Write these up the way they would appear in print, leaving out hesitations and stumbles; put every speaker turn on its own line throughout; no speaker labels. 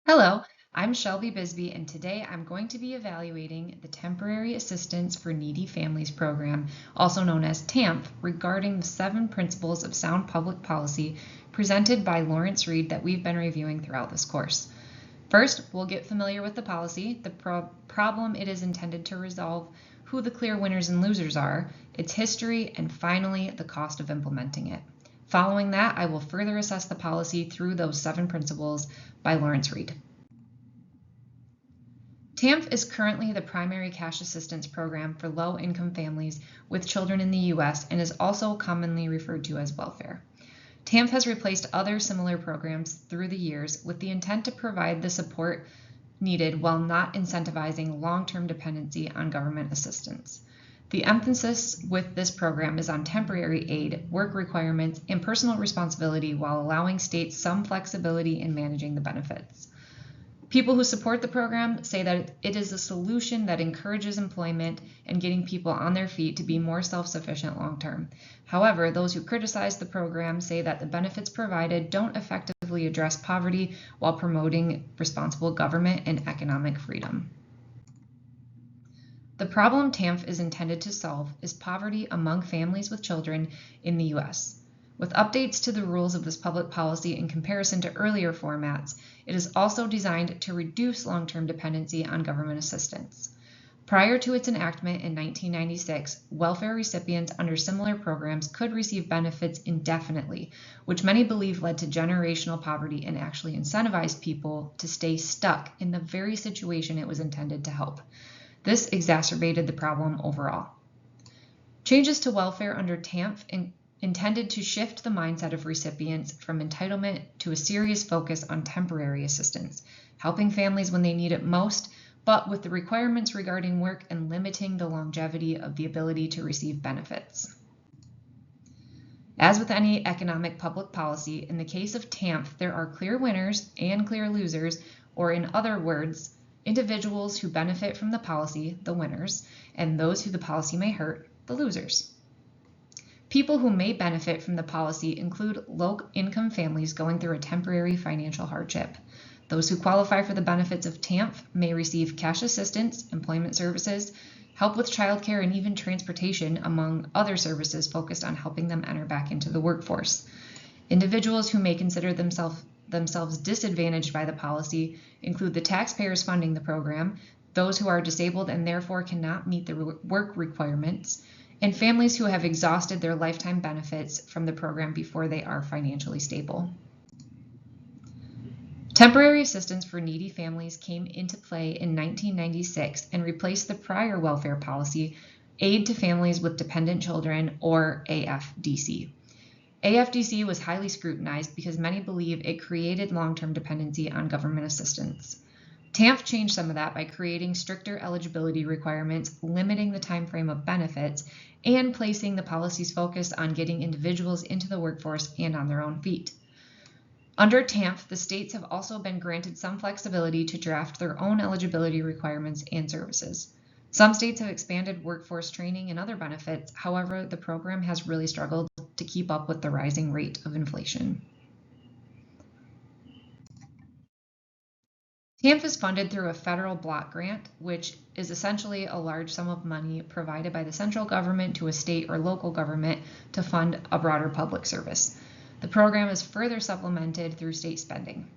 Hello, I'm Shelby Bisbey, and today I'm going to be evaluating the Temporary Assistance for Needy Families program, also known as TAMP, regarding the 7 principles of sound public policy presented by Lawrence Reed that we've been reviewing throughout this course. First, we'll get familiar with the policy, the problem it is intended to resolve, who the clear winners and losers are, its history, and finally, the cost of implementing it. Following that, I will further assess the policy through those 7 principles by Lawrence Reed. TAMF is currently the primary cash assistance program for low-income families with children in the U.S. and is also commonly referred to as welfare. TAMF has replaced other similar programs through the years with the intent to provide the support needed while not incentivizing long-term dependency on government assistance. The emphasis with this program is on temporary aid, work requirements, and personal responsibility while allowing states some flexibility in managing the benefits. People who support the program say that it is a solution that encourages employment and getting people on their feet to be more self-sufficient long-term. However, those who criticize the program say that the benefits provided don't effectively address poverty while promoting responsible government and economic freedom. The problem TAMF is intended to solve is poverty among families with children in the U.S. With updates to the rules of this public policy in comparison to earlier formats, it is also designed to reduce long-term dependency on government assistance. Prior to its enactment in 1996, welfare recipients under similar programs could receive benefits indefinitely, which many believe led to generational poverty and actually incentivized people to stay stuck in the very situation it was intended to help. This exacerbated the problem overall. Changes to welfare under TAMF intended to shift the mindset of recipients from entitlement to a serious focus on temporary assistance, helping families when they need it most, but with the requirements regarding work and limiting the longevity of the ability to receive benefits. As with any economic public policy, in the case of TAMF, there are clear winners and clear losers, or in other words, individuals who benefit from the policy, the winners, and those who the policy may hurt, the losers. People who may benefit from the policy include low-income families going through a temporary financial hardship. Those who qualify for the benefits of TAMF may receive cash assistance, employment services, help with childcare, and even transportation, among other services focused on helping them enter back into the workforce. Individuals who may consider themselves disadvantaged by the policy include the taxpayers funding the program, those who are disabled and therefore cannot meet the work requirements, and families who have exhausted their lifetime benefits from the program before they are financially stable. Temporary assistance for needy families came into play in 1996 and replaced the prior welfare policy, Aid to Families with Dependent Children, or AFDC. AFDC was highly scrutinized because many believe it created long-term dependency on government assistance. TAMF changed some of that by creating stricter eligibility requirements, limiting the time frame of benefits, and placing the policy's focus on getting individuals into the workforce and on their own feet. Under TAMF, the states have also been granted some flexibility to draft their own eligibility requirements and services. Some states have expanded workforce training and other benefits. However, the program has really struggled to keep up with the rising rate of inflation. TAMF is funded through a federal block grant, which is essentially a large sum of money provided by the central government to a state or local government to fund a broader public service. The program is further supplemented through state spending.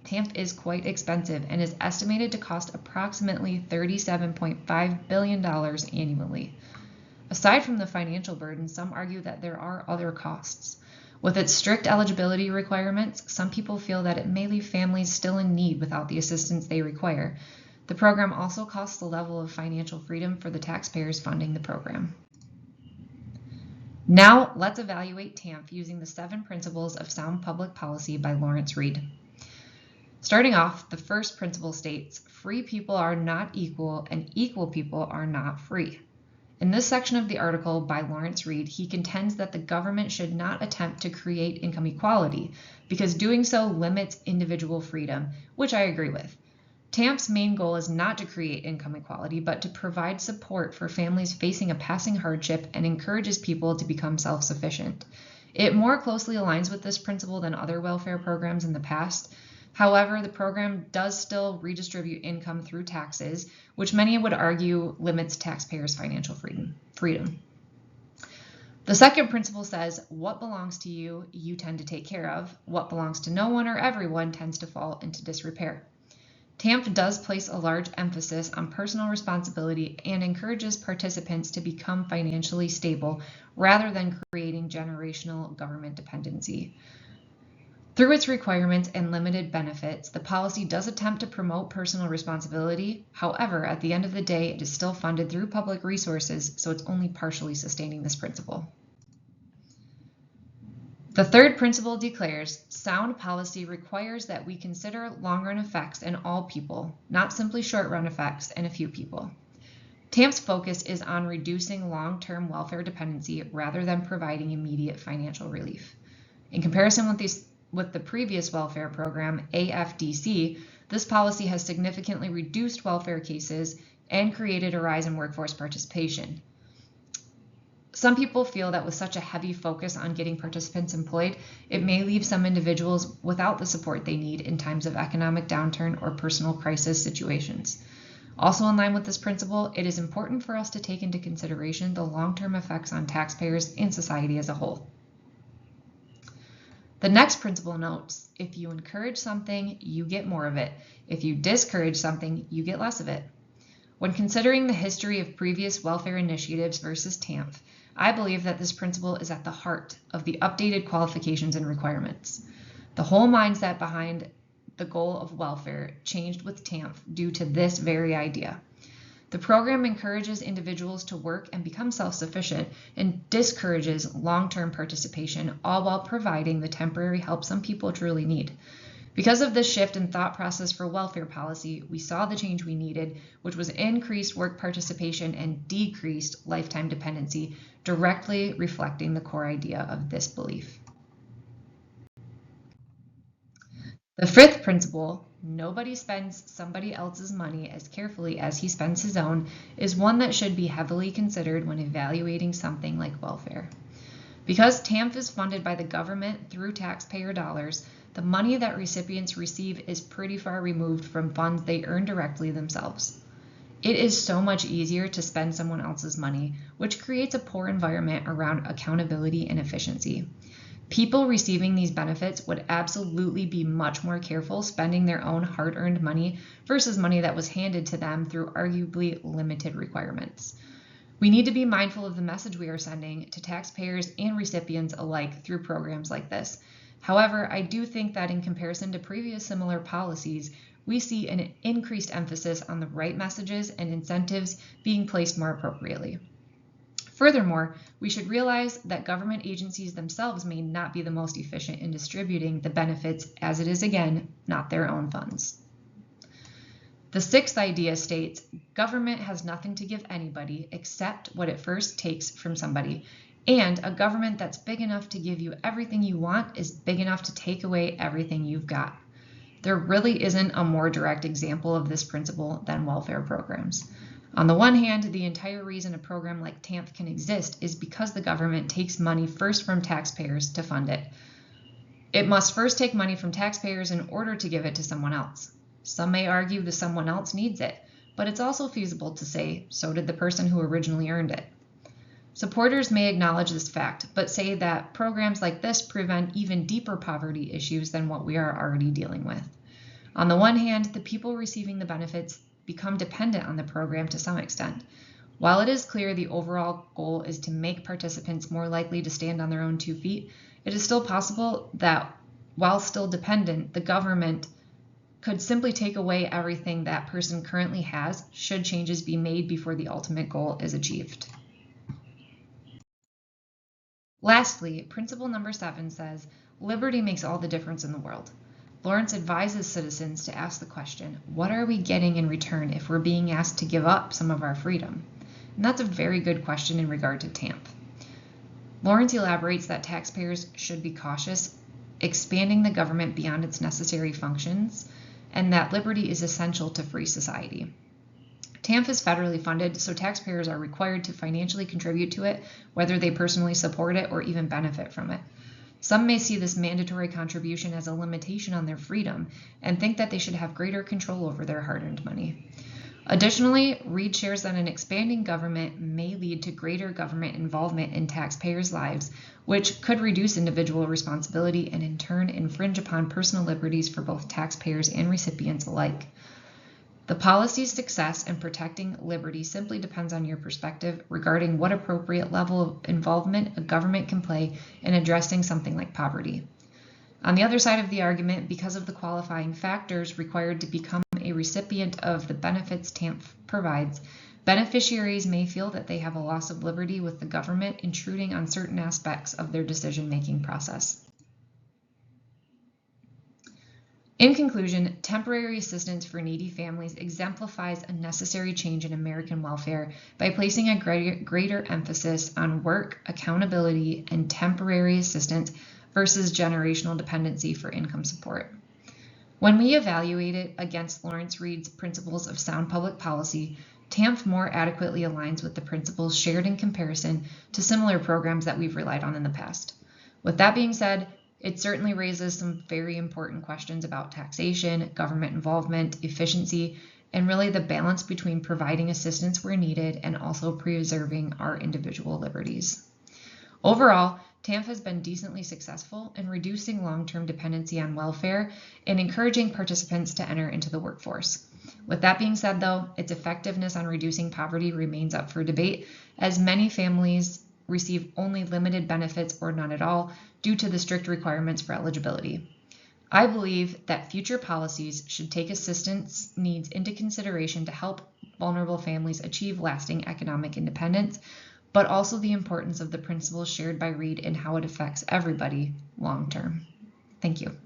TAMF is quite expensive and is estimated to cost approximately $37.5 billion annually. Aside from the financial burden, some argue that there are other costs. With its strict eligibility requirements, some people feel that it may leave families still in need without the assistance they require. The program also costs a level of financial freedom for the taxpayers funding the program. Now, let's evaluate TAMF using the 7 principles of sound public policy by Lawrence Reed. Starting off, the first principle states, free people are not equal and equal people are not free. In this section of the article by Lawrence Reed, he contends that the government should not attempt to create income equality because doing so limits individual freedom, which I agree with. TAMF's main goal is not to create income equality, but to provide support for families facing a passing hardship and encourages people to become self-sufficient. It more closely aligns with this principle than other welfare programs in the past. However, the program does still redistribute income through taxes, which many would argue limits taxpayers' financial freedom. The second principle says, what belongs to you, you tend to take care of. What belongs to no one or everyone tends to fall into disrepair. TAMF does place a large emphasis on personal responsibility and encourages participants to become financially stable rather than creating generational government dependency. Through its requirements and limited benefits, the policy does attempt to promote personal responsibility. However, at the end of the day, it is still funded through public resources, so it's only partially sustaining this principle. The third principle declares, sound policy requires that we consider long-run effects in all people, not simply short-run effects in a few people. TAMF's focus is on reducing long-term welfare dependency rather than providing immediate financial relief. In comparison with the previous welfare program, AFDC, this policy has significantly reduced welfare cases and created a rise in workforce participation. Some people feel that with such a heavy focus on getting participants employed, it may leave some individuals without the support they need in times of economic downturn or personal crisis situations. Also in line with this principle, it is important for us to take into consideration the long-term effects on taxpayers and society as a whole. The next principle notes, if you encourage something, you get more of it. If you discourage something, you get less of it. When considering the history of previous welfare initiatives versus TAMF, I believe that this principle is at the heart of the updated qualifications and requirements. The whole mindset behind the goal of welfare changed with TAMF due to this very idea. The program encourages individuals to work and become self-sufficient and discourages long-term participation, all while providing the temporary help some people truly need. Because of this shift in thought process for welfare policy, we saw the change we needed, which was increased work participation and decreased lifetime dependency, directly reflecting the core idea of this belief. The fifth principle, nobody spends somebody else's money as carefully as he spends his own, is one that should be heavily considered when evaluating something like welfare. Because TAMF is funded by the government through taxpayer dollars, the money that recipients receive is pretty far removed from funds they earn directly themselves. It is so much easier to spend someone else's money, which creates a poor environment around accountability and efficiency. People receiving these benefits would absolutely be much more careful spending their own hard-earned money versus money that was handed to them through arguably limited requirements. We need to be mindful of the message we are sending to taxpayers and recipients alike through programs like this. However, I do think that in comparison to previous similar policies, we see an increased emphasis on the right messages and incentives being placed more appropriately. Furthermore, we should realize that government agencies themselves may not be the most efficient in distributing the benefits, as it is, again, not their own funds. The sixth idea states, government has nothing to give anybody except what it first takes from somebody, and a government that's big enough to give you everything you want is big enough to take away everything you've got. There really isn't a more direct example of this principle than welfare programs. On the one hand, the entire reason a program like TAMF can exist is because the government takes money first from taxpayers to fund it. It must first take money from taxpayers in order to give it to someone else. Some may argue the someone else needs it, but it's also feasible to say, so did the person who originally earned it. Supporters may acknowledge this fact, but say that programs like this prevent even deeper poverty issues than what we are already dealing with. On the one hand, the people receiving the benefits become dependent on the program to some extent. While it is clear the overall goal is to make participants more likely to stand on their own 2 feet, it is still possible that, while still dependent, the government could simply take away everything that person currently has should changes be made before the ultimate goal is achieved. Lastly, principle number 7 says, liberty makes all the difference in the world. Lawrence advises citizens to ask the question, what are we getting in return if we're being asked to give up some of our freedom? And that's a very good question in regard to TAMF. Lawrence elaborates that taxpayers should be cautious, expanding the government beyond its necessary functions, and that liberty is essential to free society. TAMF is federally funded, so taxpayers are required to financially contribute to it, whether they personally support it or even benefit from it. Some may see this mandatory contribution as a limitation on their freedom and think that they should have greater control over their hard-earned money. Additionally, Reed shares that an expanding government may lead to greater government involvement in taxpayers' lives, which could reduce individual responsibility and in turn infringe upon personal liberties for both taxpayers and recipients alike. The policy's success in protecting liberty simply depends on your perspective regarding what appropriate level of involvement a government can play in addressing something like poverty. On the other side of the argument, because of the qualifying factors required to become a recipient of the benefits TAMP provides, beneficiaries may feel that they have a loss of liberty with the government intruding on certain aspects of their decision-making process. In conclusion, temporary assistance for needy families exemplifies a necessary change in American welfare by placing a greater emphasis on work, accountability, and temporary assistance versus generational dependency for income support. When we evaluate it against Lawrence Reed's principles of sound public policy, TAMP more adequately aligns with the principles shared in comparison to similar programs that we've relied on in the past. With that being said, it certainly raises some very important questions about taxation, government involvement, efficiency, and really the balance between providing assistance where needed and also preserving our individual liberties. Overall, TAMP has been decently successful in reducing long-term dependency on welfare and encouraging participants to enter into the workforce. With that being said, though, its effectiveness on reducing poverty remains up for debate, as many families receive only limited benefits or none at all due to the strict requirements for eligibility. I believe that future policies should take assistance needs into consideration to help vulnerable families achieve lasting economic independence, but also the importance of the principles shared by Reed and how it affects everybody long term. Thank you.